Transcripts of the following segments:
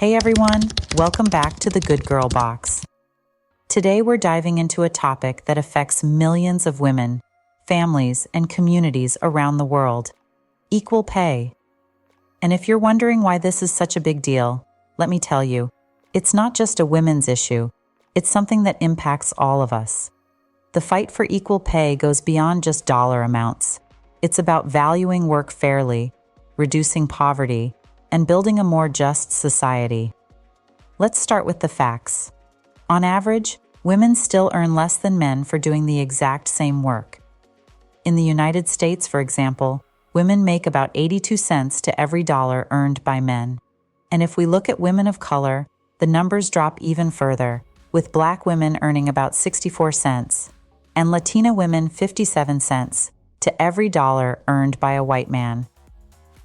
Hey everyone, welcome back to the Good Girl Box. Today we're diving into a topic that affects millions of women, families, and communities around the world: equal pay. And if you're wondering why this is such a big deal, let me tell you, it's not just a women's issue, it's something that impacts all of us. The fight for equal pay goes beyond just dollar amounts. It's about valuing work fairly, reducing poverty, and building a more just society. Let's start with the facts. On average, women still earn less than men for doing the exact same work. In the United States, for example, women make about 82 cents to every dollar earned by men. And if we look at women of color, the numbers drop even further, with Black women earning about 64 cents, and Latina women 57 cents to every dollar earned by a white man.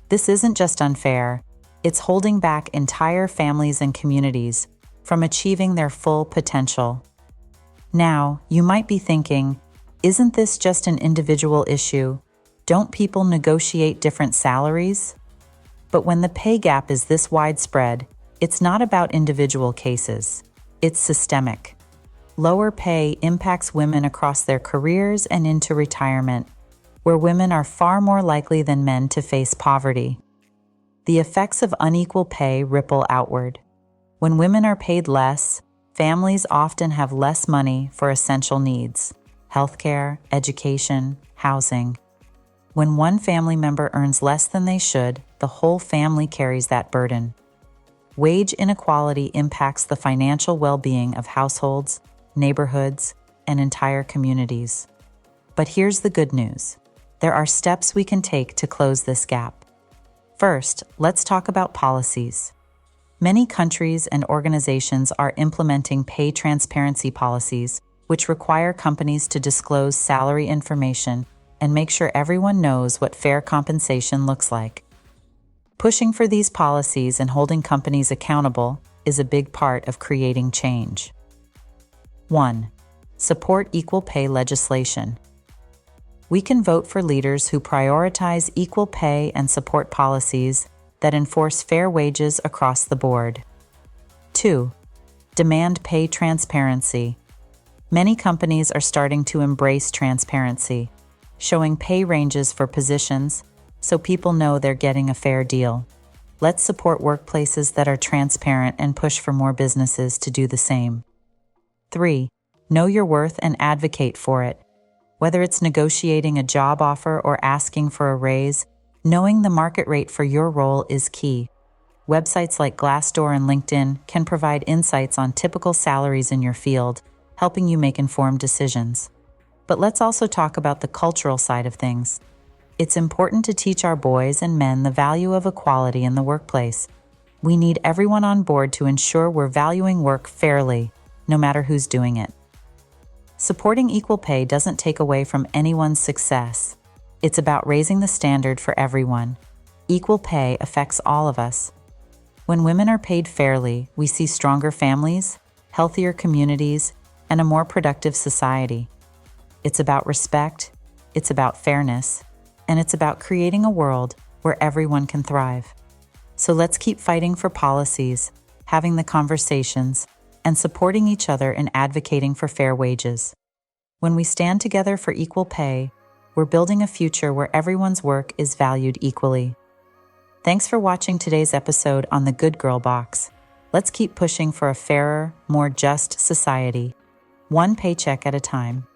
This isn't just unfair, it's holding back entire families and communities from achieving their full potential. Now, you might be thinking, isn't this just an individual issue? Don't people negotiate different salaries? But when the pay gap is this widespread, it's not about individual cases. It's systemic. Lower pay impacts women across their careers and into retirement, where women are far more likely than men to face poverty. The effects of unequal pay ripple outward. When women are paid less, families often have less money for essential needs: healthcare, education, housing. When one family member earns less than they should, the whole family carries that burden. Wage inequality impacts the financial well-being of households, neighborhoods, and entire communities. But here's the good news. There are steps we can take to close this gap. First, let's talk about policies. Many countries and organizations are implementing pay transparency policies, which require companies to disclose salary information and make sure everyone knows what fair compensation looks like. Pushing for these policies and holding companies accountable is a big part of creating change. 1. Support equal pay legislation. We can vote for leaders who prioritize equal pay and support policies that enforce fair wages across the board. 2. Demand pay transparency. Many companies are starting to embrace transparency, showing pay ranges for positions so people know they're getting a fair deal. Let's support workplaces that are transparent and push for more businesses to do the same. 3. Know your worth and advocate for it. Whether it's negotiating a job offer or asking for a raise, knowing the market rate for your role is key. Websites like Glassdoor and LinkedIn can provide insights on typical salaries in your field, helping you make informed decisions. But let's also talk about the cultural side of things. It's important to teach our boys and men the value of equality in the workplace. We need everyone on board to ensure we're valuing work fairly, no matter who's doing it. Supporting equal pay doesn't take away from anyone's success. It's about raising the standard for everyone. Equal pay affects all of us. When women are paid fairly, we see stronger families, healthier communities, and a more productive society. It's about respect, it's about fairness, and it's about creating a world where everyone can thrive. So let's keep fighting for policies, having the conversations, and supporting each other in advocating for fair wages. When we stand together for equal pay, we're building a future where everyone's work is valued equally. Thanks for watching today's episode on the Good Girl Box. Let's keep pushing for a fairer, more just society, one paycheck at a time.